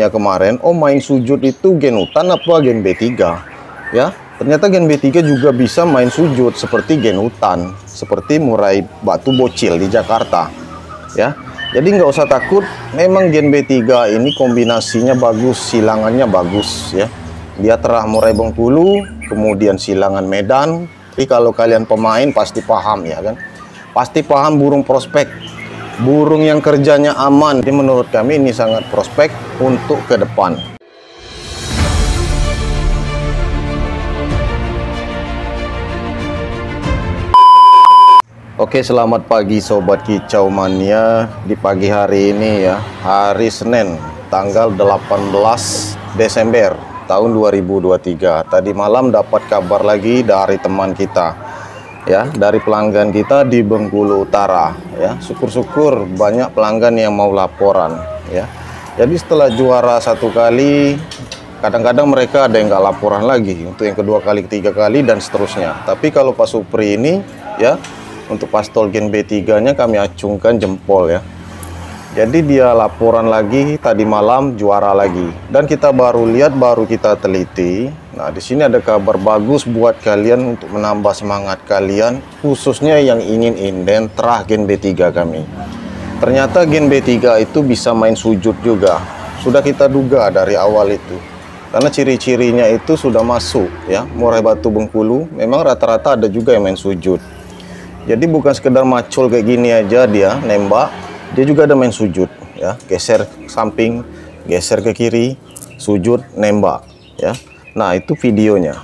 nanya kemarin, oh main sujud itu gen hutan apa gen B3? Ya, ternyata gen B3 juga bisa main sujud seperti gen hutan, seperti murai batu bocil di Jakarta. Ya, jadi nggak usah takut. Memang gen B3 ini kombinasinya bagus, silangannya bagus ya. Dia terah murai Bengkulu, kemudian silangan Medan. Tapi kalau kalian pemain pasti paham ya kan, pasti paham burung prospek, burung yang kerjanya aman. Jadi menurut kami ini sangat prospek untuk ke depan. Oke, selamat pagi Sobat Kicau Mania. Di pagi hari ini ya, hari Senin tanggal 18 Desember tahun 2023. Tadi malam dapat kabar lagi dari teman kita ya, dari pelanggan kita di Bengkulu Utara ya. Syukur-syukur banyak pelanggan yang mau laporan ya. Jadi setelah juara satu kali, kadang-kadang mereka ada yang nggak laporan lagi untuk yang kedua kali, ketiga kali dan seterusnya. Tapi kalau Pak Supri ini ya, untuk pastol gen B3 nya kami acungkan jempol ya. Jadi dia laporan lagi tadi malam, juara lagi. Dan kita baru lihat, baru kita teliti. Nah, di sini ada kabar bagus buat kalian untuk menambah semangat kalian, khususnya yang ingin inden terah gen B3 kami. Ternyata gen B3 itu bisa main sujud juga. Sudah kita duga dari awal itu. Karena ciri-cirinya itu sudah masuk ya. Murai batu Bengkulu memang rata-rata ada juga yang main sujud. Jadi bukan sekedar macul kayak gini aja dia nembak, dia juga ada main sujud ya, geser ke samping, geser ke kiri, sujud, nembak ya. Nah, itu videonya.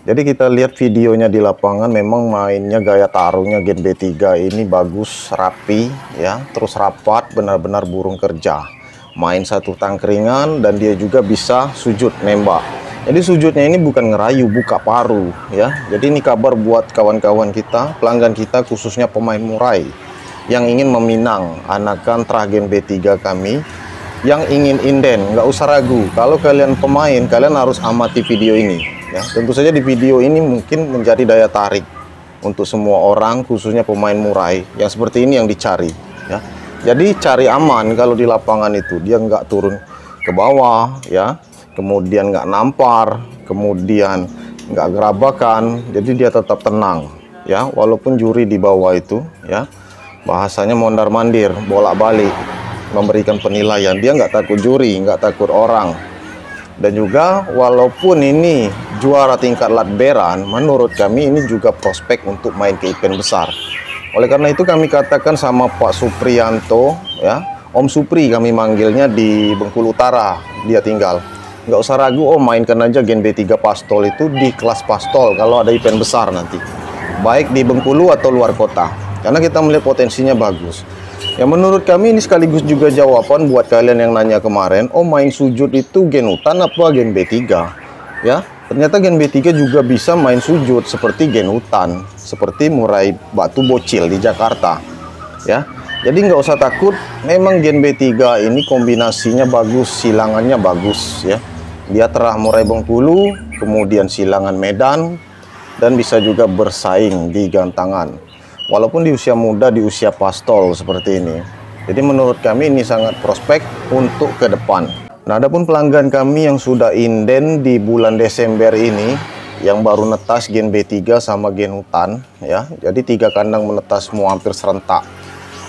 Jadi kita lihat videonya di lapangan, memang mainnya gaya tarungnya gen B3 ini bagus, rapi ya, terus rapat, benar-benar burung kerja. Main satu tangkringan dan dia juga bisa sujud nembak. Jadi sujudnya ini bukan ngerayu, buka paru ya. Jadi ini kabar buat kawan-kawan kita, pelanggan kita, khususnya pemain murai yang ingin meminang anakan terah gen B3 kami, yang ingin inden. Nggak usah ragu, kalau kalian pemain, kalian harus amati video ini ya. Tentu saja di video ini mungkin menjadi daya tarik untuk semua orang, khususnya pemain murai yang seperti ini yang dicari ya. Jadi cari aman kalau di lapangan itu, dia nggak turun ke bawah ya, kemudian nggak nampar, kemudian nggak gerabakan. Jadi dia tetap tenang ya, walaupun juri di bawah itu ya, bahasanya mondar-mandir, bolak-balik memberikan penilaian. Dia nggak takut juri, nggak takut orang. Dan juga walaupun ini juara tingkat latberan, menurut kami ini juga prospek untuk main ke event besar. Oleh karena itu kami katakan sama Pak Suprianto ya, Om Supri kami manggilnya di Bengkulu Utara, dia tinggal. Nggak usah ragu, oh mainkan aja gen B3 pastol itu di kelas pastol kalau ada event besar nanti, baik di Bengkulu atau luar kota, karena kita melihat potensinya bagus. Ya, menurut kami ini sekaligus juga jawaban buat kalian yang nanya kemarin, oh main sujud itu gen hutan apa gen B3 ya. Ternyata gen B3 juga bisa main sujud seperti gen hutan, seperti murai batu bocil di Jakarta ya. Jadi nggak usah takut, memang gen B3 ini kombinasinya bagus, silangannya bagus ya. Dia terah murai Bengkulu, kemudian silangan Medan, dan bisa juga bersaing di gantangan. Walaupun di usia muda, di usia pastol seperti ini. Jadi menurut kami ini sangat prospek untuk ke depan. Nah, adapun pelanggan kami yang sudah inden di bulan Desember ini, yang baru netas gen B3 sama gen hutan ya. Jadi 3 kandang menetas semua hampir serentak.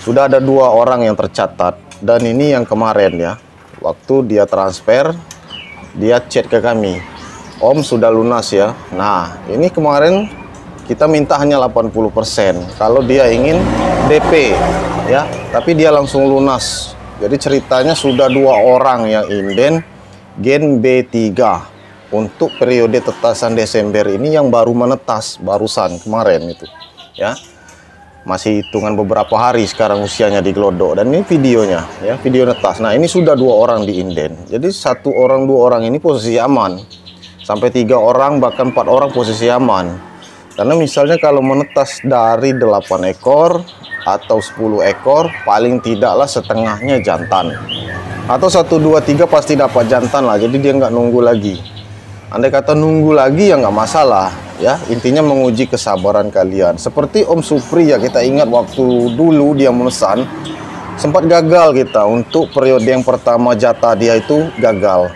Sudah ada 2 orang yang tercatat, dan ini yang kemarin ya, waktu dia transfer, dia chat ke kami, Om sudah lunas ya. Nah, ini kemarin kita minta hanya 80% kalau dia ingin DP ya, tapi dia langsung lunas. Jadi ceritanya sudah 2 orang yang inden gen B3 untuk periode tetasan Desember ini, yang baru menetas barusan kemarin itu ya. Masih hitungan beberapa hari sekarang usianya di Glodok, dan ini videonya ya, video netas. Nah, ini sudah 2 orang di inden. Jadi 1 orang 2 orang ini posisi aman, sampai 3 orang bahkan 4 orang posisi aman. Karena misalnya kalau menetas dari 8 ekor atau 10 ekor, paling tidaklah setengahnya jantan, atau 1 2 3 pasti dapat jantan lah. Jadi dia nggak nunggu lagi. Andai kata nunggu lagi ya nggak masalah ya, intinya menguji kesabaran kalian. Seperti Om Supri ya, kita ingat waktu dulu dia memesan, sempat gagal kita untuk periode yang pertama, jatah dia itu gagal.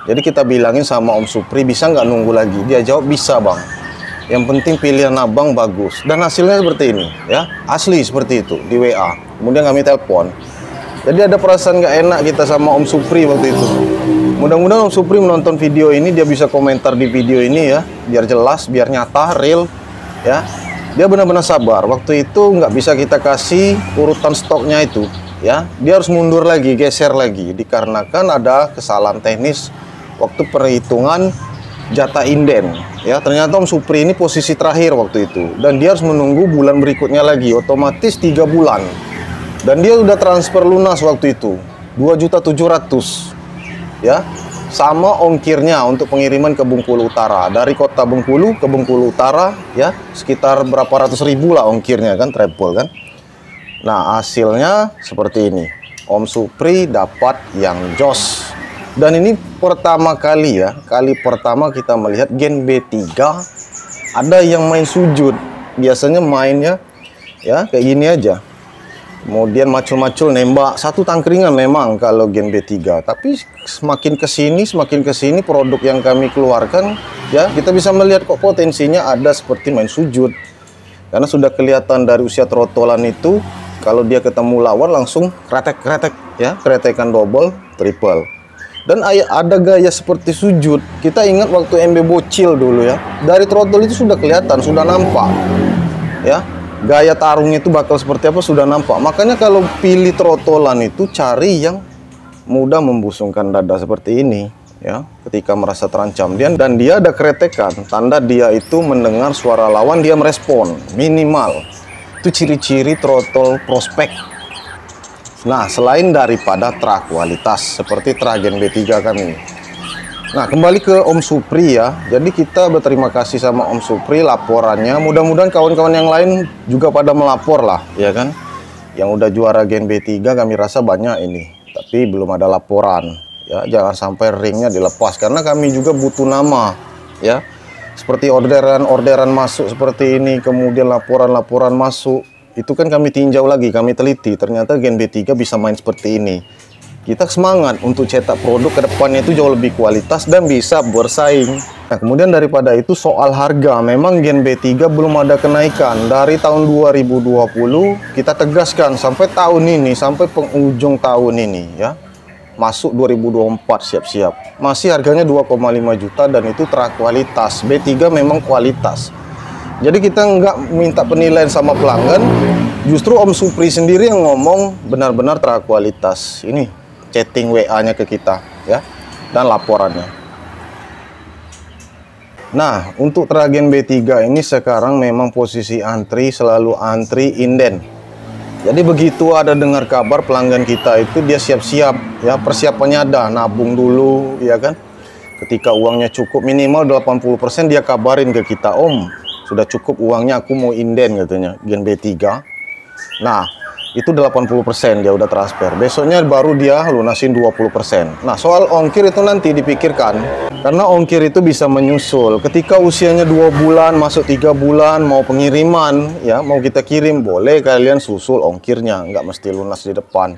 Jadi kita bilangin sama Om Supri, bisa nggak nunggu lagi? Dia jawab, bisa bang. Yang penting pilihan abang bagus. Dan hasilnya seperti ini, ya, asli seperti itu di WA. Kemudian kami telepon. Jadi ada perasaan nggak enak kita sama Om Supri waktu itu. Mudah-mudahan Om Supri menonton video ini, dia bisa komentar di video ini ya, biar jelas, biar nyata, real, ya. Dia benar-benar sabar. Waktu itu nggak bisa kita kasih urutan stoknya itu, ya. Dia harus mundur lagi, geser lagi, dikarenakan ada kesalahan teknis waktu perhitungan jatah inden. Ya, ternyata Om Supri ini posisi terakhir waktu itu, dan dia harus menunggu bulan berikutnya lagi, otomatis 3 bulan. Dan dia udah transfer lunas waktu itu 2.700.000, ya. Sama ongkirnya untuk pengiriman ke Bengkulu Utara, dari kota Bengkulu ke Bengkulu Utara, ya, sekitar berapa ratus ribu lah ongkirnya kan, triple kan. Nah, hasilnya seperti ini. Om Supri dapat yang jos. Dan ini pertama kali ya, kali pertama kita melihat Gen B3 ada yang main sujud. Biasanya mainnya ya kayak gini aja. Kemudian macul-macul nembak satu tangkringan memang kalau Gen B3, tapi semakin kesini produk yang kami keluarkan, ya, kita bisa melihat kok potensinya ada seperti main sujud. Karena sudah kelihatan dari usia trotolan itu, kalau dia ketemu lawan langsung kretek-kretek, ya, kretekan double, triple. Dan ada gaya seperti sujud. Kita ingat waktu MB bocil dulu ya, dari throttle itu sudah kelihatan, sudah nampak, ya. Gaya tarungnya itu bakal seperti apa sudah nampak. Makanya kalau pilih trotolan itu cari yang mudah membusungkan dada seperti ini, ya, ketika merasa terancam. Dan dia ada kretekan, tanda dia itu mendengar suara lawan, dia merespon minimal. Itu ciri-ciri throttle prospek. Nah, selain daripada truk kualitas seperti truk Gen B3 kami. Nah, kembali ke Om Supri ya. Jadi kita berterima kasih sama Om Supri laporannya. Mudah-mudahan kawan-kawan yang lain juga pada melapor lah, ya kan. Yang udah juara Gen B3 kami rasa banyak ini, tapi belum ada laporan. Ya, jangan sampai ringnya dilepas karena kami juga butuh nama, ya. Seperti orderan masuk seperti ini, kemudian laporan-laporan masuk. Itu kan kami tinjau lagi, kami teliti. Ternyata Gen B3 bisa main seperti ini. Kita semangat untuk cetak produk ke depannya itu jauh lebih kualitas dan bisa bersaing. Nah, kemudian daripada itu soal harga, memang Gen B3 belum ada kenaikan. Dari tahun 2020 kita tegaskan sampai tahun ini, sampai penghujung tahun ini ya. Masuk 2024 siap-siap. Masih harganya 2,5 juta dan itu kualitas. B3 memang kualitas. Jadi kita nggak minta penilaian sama pelanggan, justru Om Supri sendiri yang ngomong benar-benar kualitas. Ini chatting WA-nya ke kita ya, dan laporannya. Nah, untuk Gen B3 ini sekarang memang posisi antri, selalu antri inden. Jadi begitu ada dengar kabar pelanggan kita itu, dia siap-siap ya, persiapannya ada, nabung dulu ya kan. Ketika uangnya cukup minimal 80%, dia kabarin ke kita, Om, sudah cukup uangnya, aku mau inden katanya, Gen B3. Nah, itu 80% dia udah transfer. Besoknya baru dia lunasin 20%. Nah, soal ongkir itu nanti dipikirkan. Karena ongkir itu bisa menyusul. Ketika usianya 2 bulan, masuk 3 bulan, mau pengiriman, ya, mau kita kirim, boleh kalian susul ongkirnya. Nggak mesti lunas di depan.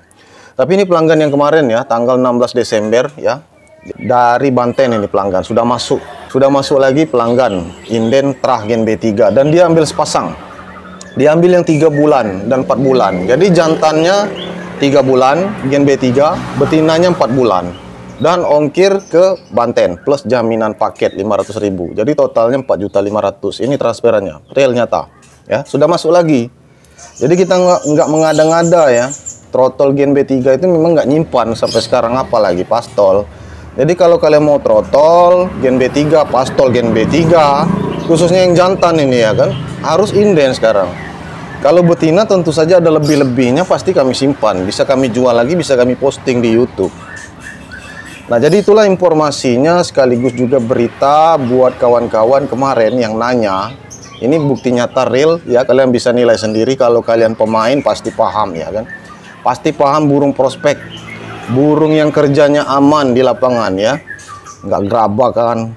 Tapi ini pelanggan yang kemarin ya, tanggal 16 Desember ya. Dari Banten ini pelanggan, sudah masuk. Sudah masuk lagi pelanggan, inden truk Gen B3. Dan dia ambil sepasang. Diambil yang 3 bulan dan 4 bulan. Jadi jantannya 3 bulan, Gen B3, betinanya 4 bulan. Dan ongkir ke Banten, plus jaminan paket 500.000. Jadi totalnya 4.500.000. Ini transferannya, real nyata. Ya, sudah masuk lagi. Jadi kita nggak mengada-ngada ya. Throttle Gen B3 itu memang nggak nyimpan sampai sekarang, apalagi pastol. Jadi kalau kalian mau throttle Gen B3, pastol Gen B3, khususnya yang jantan ini ya kan, harus inden sekarang. Kalau betina tentu saja ada lebih-lebihnya, pasti kami simpan, bisa kami jual lagi, bisa kami posting di YouTube. Nah, jadi itulah informasinya, sekaligus juga berita buat kawan-kawan kemarin yang nanya. Ini bukti nyata real ya, kalian bisa nilai sendiri. Kalau kalian pemain pasti paham ya kan, pasti paham burung prospek, burung yang kerjanya aman di lapangan ya, nggak gerabak kan,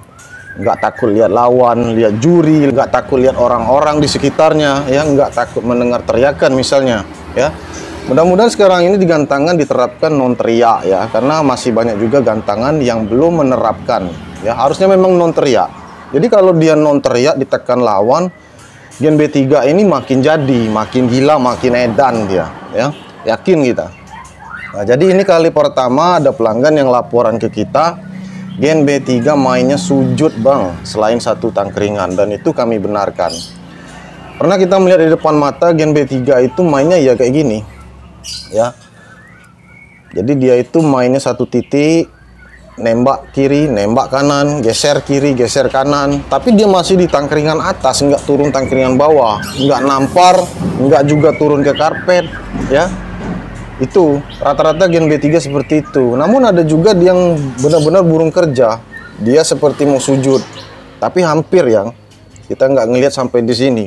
nggak takut lihat lawan, lihat juri, nggak takut lihat orang-orang di sekitarnya, ya, nggak takut mendengar teriakan misalnya, ya. Mudah-mudahan sekarang ini di gantangan diterapkan non teriak ya, karena masih banyak juga gantangan yang belum menerapkan ya. Harusnya memang non teriak. Jadi kalau dia non teriak ditekan lawan, Gen B3 ini makin jadi, makin gila, makin edan dia ya. Yakin kita. Nah, jadi ini kali pertama ada pelanggan yang laporan ke kita, Gen B3 mainnya sujud bang, selain satu tangkringan, dan itu kami benarkan. Pernah kita melihat di depan mata Gen B3 itu mainnya ya kayak gini ya. Jadi dia itu mainnya satu titik, nembak kiri, nembak kanan, geser kiri, geser kanan, tapi dia masih di tangkringan atas, nggak turun tangkringan bawah, nggak nampar, nggak juga turun ke karpet ya. Itu rata-rata Gen B3 seperti itu. Namun ada juga yang benar-benar burung kerja, dia seperti mau sujud, tapi hampir yang kita nggak ngelihat sampai di sini.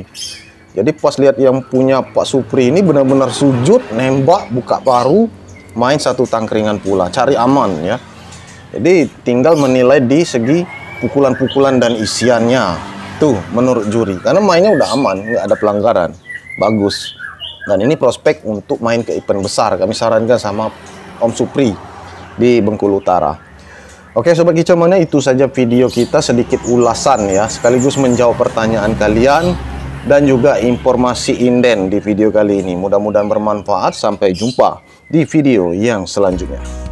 Jadi pas lihat yang punya Pak Supri ini benar-benar sujud, nembak, buka paru, main satu tangkringan pula, cari aman ya. Jadi tinggal menilai di segi pukulan-pukulan dan isiannya tuh menurut juri, karena mainnya udah aman, nggak ada pelanggaran, bagus. Dan ini prospek untuk main ke event besar, kami sarankan sama Om Supri di Bengkulu Utara. Oke Sobat Kicau Mania, itu saja video kita, sedikit ulasan ya, sekaligus menjawab pertanyaan kalian dan juga informasi inden di video kali ini. Mudah-mudahan bermanfaat. Sampai jumpa di video yang selanjutnya.